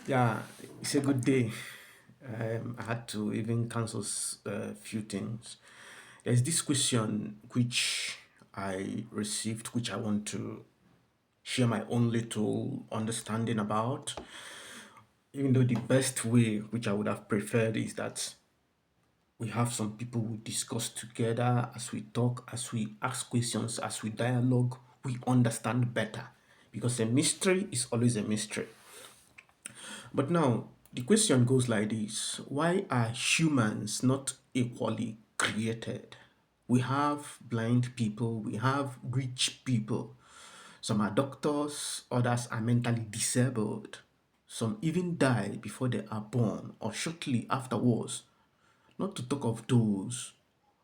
Yeah, it's a good day. I had to even cancel a few things. There's this question which I received, which I want to share my own little understanding about. Even though the best way, which I would have preferred, is that we have some people who discuss together as we talk, as we ask questions, as we dialogue, we understand better. Because a mystery is always a mystery. But now, the question goes like this: why are humans not equally created? We have blind people, we have rich people. Some are doctors, others are mentally disabled. Some even die before they are born or shortly afterwards, not to talk of those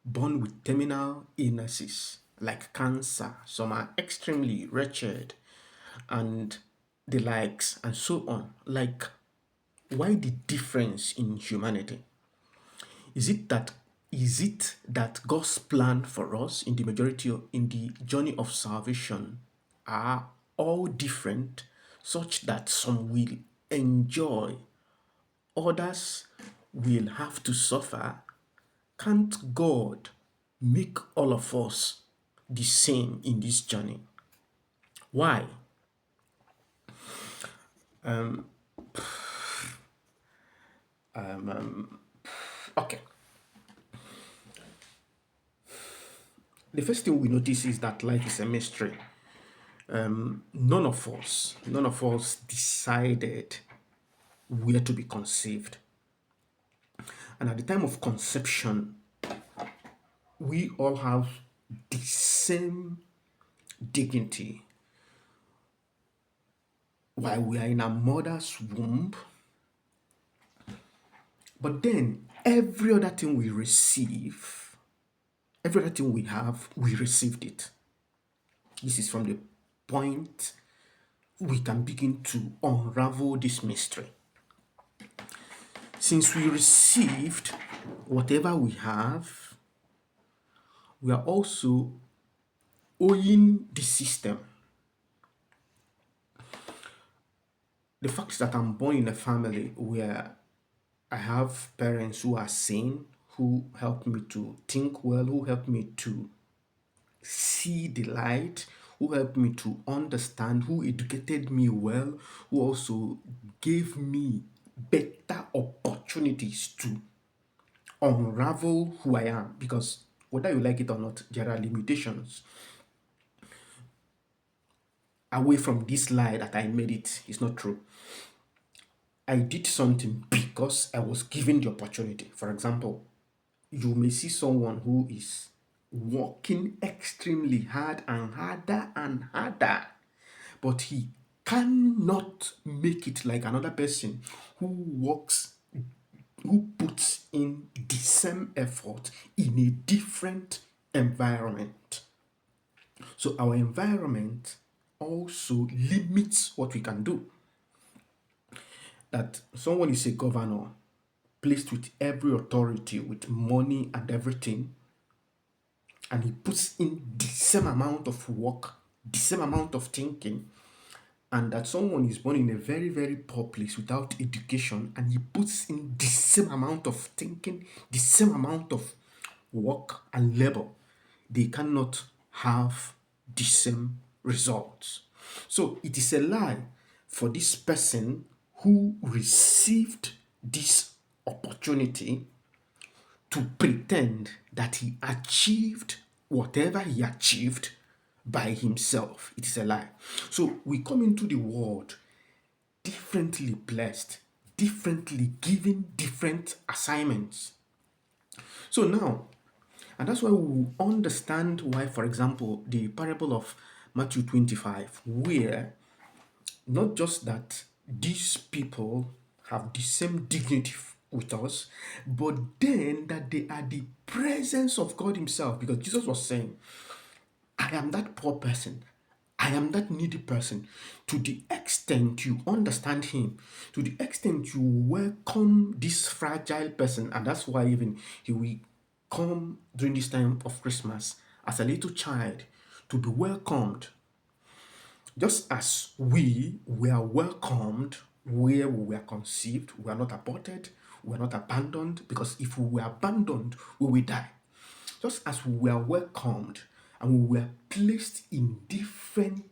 born with terminal illnesses like cancer. Some are extremely wretched and the likes, and so on. Like, why the difference in humanity? Is it that God's plan for us in the in the journey of salvation are all different, such that some will enjoy, others will have to suffer? Can't God make all of us the same in this journey? Why? Okay. The first thing we notice is that life is a mystery. None of us decided where to be conceived. And at the time of conception, we all have the same dignity. While we are in our mother's womb, but then every other thing we receive, every other thing we have, we received it. This is from the point we can begin to unravel this mystery. Since we received whatever we have, we are also owing the system. The fact that I'm born in a family where I have parents who are sane, who help me to think well, who help me to see the light, who helped me to understand, who educated me well, who also gave me better opportunities to unravel who I am. Because whether you like it or not, there are limitations. Away from this lie that I made it is not true. I did something because I was given the opportunity. For example, you may see someone who is working extremely hard and harder and harder, but he cannot make it like another person who works, who puts in the same effort in a different environment. So our environment also limits what we can do. That someone is a governor, placed with every authority, with money and everything, and he puts in the same amount of work, the same amount of thinking, and that someone is born in a very, very poor place without education, and he puts in the same amount of thinking, the same amount of work and labor, they cannot have the same results. So it is a lie for this person who received this opportunity to pretend that he achieved whatever he achieved by himself. It is a lie. So we come into the world differently blessed, differently given different assignments. So now, and that's why we will understand why, for example, the parable of Matthew 25, where not just that these people have the same dignity with us, but then that they are the presence of God Himself. Because Jesus was saying, I am that poor person. I am that needy person. To the extent you understand Him, to the extent you welcome this fragile person, and that's why even He will come during this time of Christmas as a little child to be welcomed. Just as we were welcomed where we were conceived, we were not aborted, we were not abandoned, because if we were abandoned, we will die. Just as we were welcomed and we were placed in different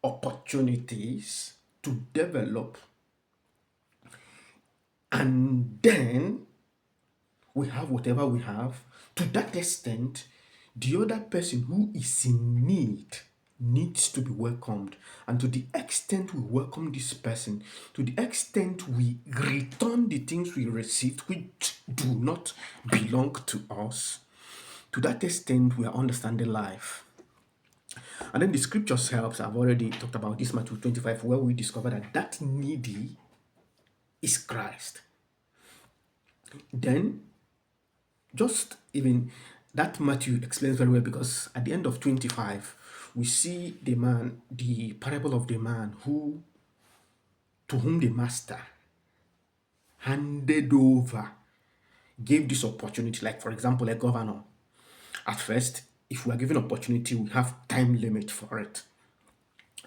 opportunities to develop, and then we have whatever we have, to that extent, the other person who is in need needs to be welcomed. And to the extent we welcome this person, to the extent we return the things we received which do not belong to us, to that extent we are understanding life. And then the scriptures helps. I've already talked about this, Matthew 25, where we discover that that needy is Christ. Then just even that Matthew explains very well, because at the end of 25 we see the parable of the man who to whom the master handed over, gave this opportunity. Like, for example, a governor. At first, if we are given opportunity, we have time limit for it.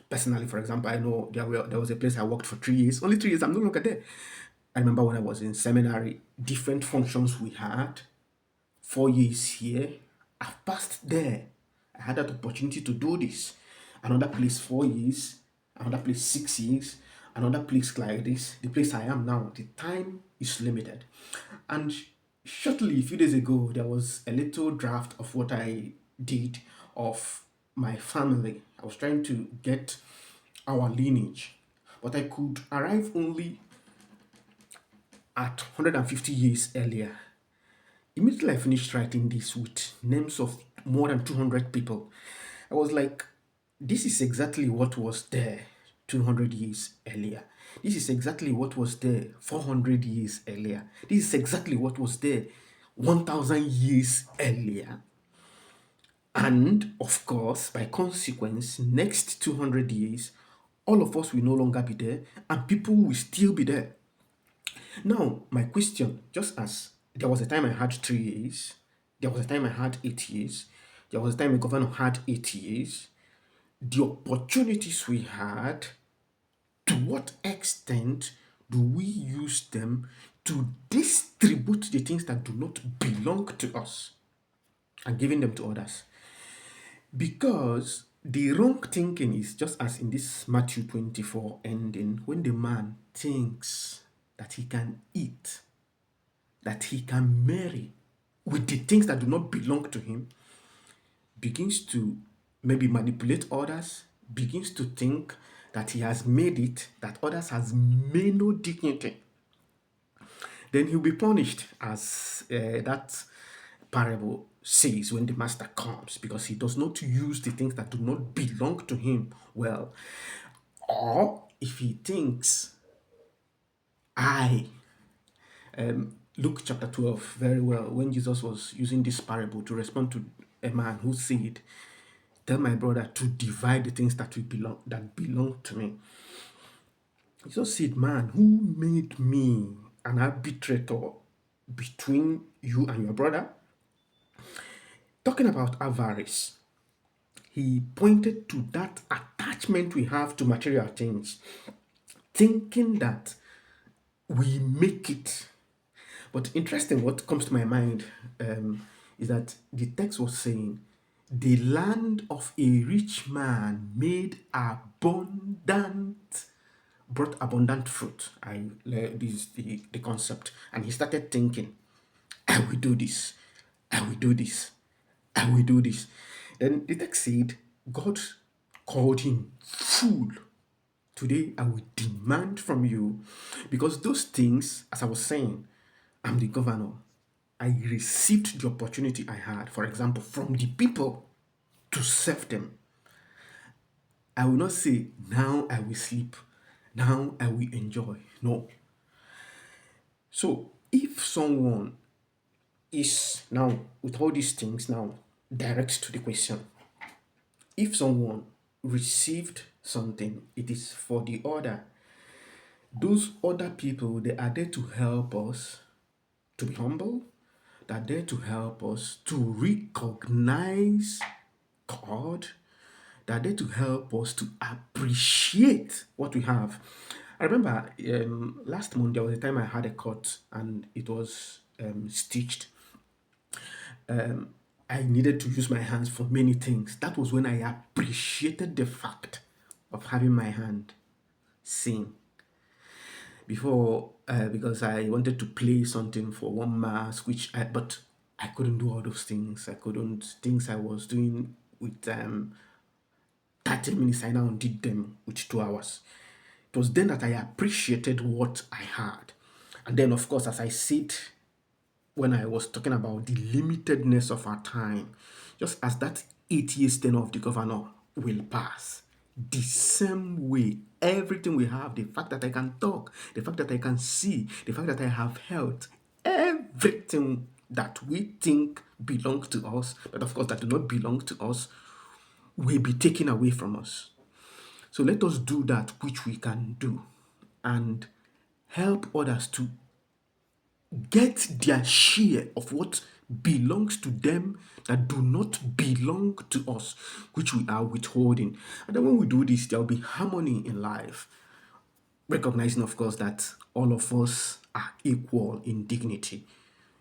Personally, for example, I know there was a place I worked for 3 years. Only 3 years, I'm no longer there. I remember when I was in seminary, different functions we had. 4 years here, I've passed there. I had that opportunity to do this. Another place 4 years, another place 6 years, another place like this. The place I am now, the time is limited. And shortly, a few days ago, there was a little draft of what I did of my family. I was trying to get our lineage, but I could arrive only at 150 years earlier. Immediately I finished writing this with names of more than 200 people, I was like, this is exactly what was there 200 years earlier. This is exactly what was there 400 years earlier. This is exactly what was there 1000 years earlier. And of course, by consequence, next 200 years, all of us will no longer be there and people will still be there. Now, my question, just as there was a time I had 3 years, there was a time I had 8 years, there was a time a governor had 8 years, the opportunities we had, to what extent do we use them to distribute the things that do not belong to us and giving them to others? Because the wrong thinking is just as in this Matthew 24 ending, when the man thinks that he can eat, that he can marry with the things that do not belong to him, begins to maybe manipulate others, begins to think that he has made it, that others has made no dignity, then he'll be punished, as that parable says, when the master comes, because he does not use the things that do not belong to him well. Or if he thinks, I Luke chapter 12 very well, when Jesus was using this parable to respond to a man who said, tell my brother to divide the things that belong to me. Jesus said, man, who made me an arbitrator between you and your brother? Talking about avarice, he pointed to that attachment we have to material things, thinking that we make it. But interesting, what comes to my mind is that the text was saying, the land of a rich man brought abundant fruit. This is the concept. And he started thinking, I will do this, I will do this, I will do this. Then the text said, God called him fool. Today I will demand from you, because those things, as I was saying, I'm the governor. I received the opportunity I had, for example, from the people to serve them. I will not say, now I will sleep, now I will enjoy. No. So if someone is now, with all these things now, direct to the question, if someone received something, it is for the other. Those other people, they are there to help us to be humble. They are there to help us to recognize God. They are there to help us to appreciate what we have. I remember last month there was a time I had a cut and it was stitched. I needed to use my hands for many things. That was when I appreciated the fact of having my hand seen. Before, because I wanted to play something for one mask, but I couldn't do all those things. I couldn't, things I was doing with 30 minutes, I now did them with 2 hours. It was then that I appreciated what I had. And then, of course, as I said when I was talking about the limitedness of our time, just as that 8 years tenure of the governor will pass, the same way, everything we have, the fact that I can talk, the fact that I can see, the fact that I have health, everything that we think belongs to us, but of course that do not belong to us, will be taken away from us. So let us do that which we can do and help others to get their share of what belongs to them that do not belong to us, which we are withholding. And then when we do this, there will be harmony in life, recognizing, of course, that all of us are equal in dignity.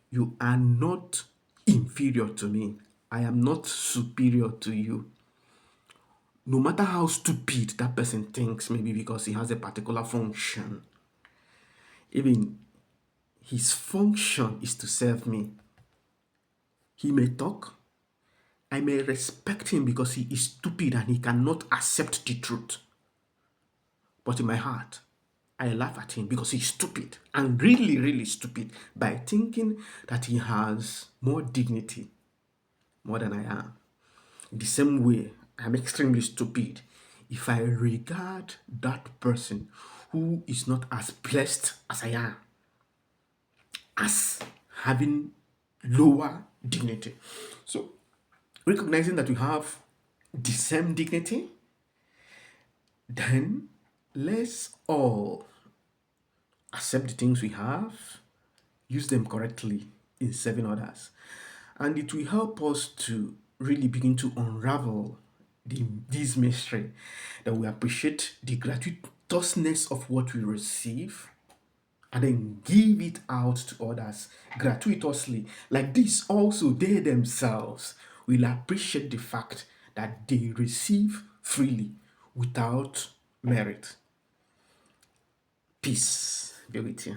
You are not inferior to me. I am not superior to you. No matter how stupid that person thinks, maybe because he has a particular function, even his function is to serve me. He may talk, I may respect him because he is stupid and he cannot accept the truth. But in my heart, I laugh at him because he's stupid and really, really stupid by thinking that he has more dignity more than I am. In the same way, I'm extremely stupid if I regard that person who is not as blessed as I am as having lower dignity. So, recognizing that we have the same dignity, then let's all accept the things we have, use them correctly in serving others. And it will help us to really begin to unravel this mystery that we appreciate the gratuitousness of what we receive and then give it out to others gratuitously. Like this, also, they themselves will appreciate the fact that they receive freely without merit. Peace be with you.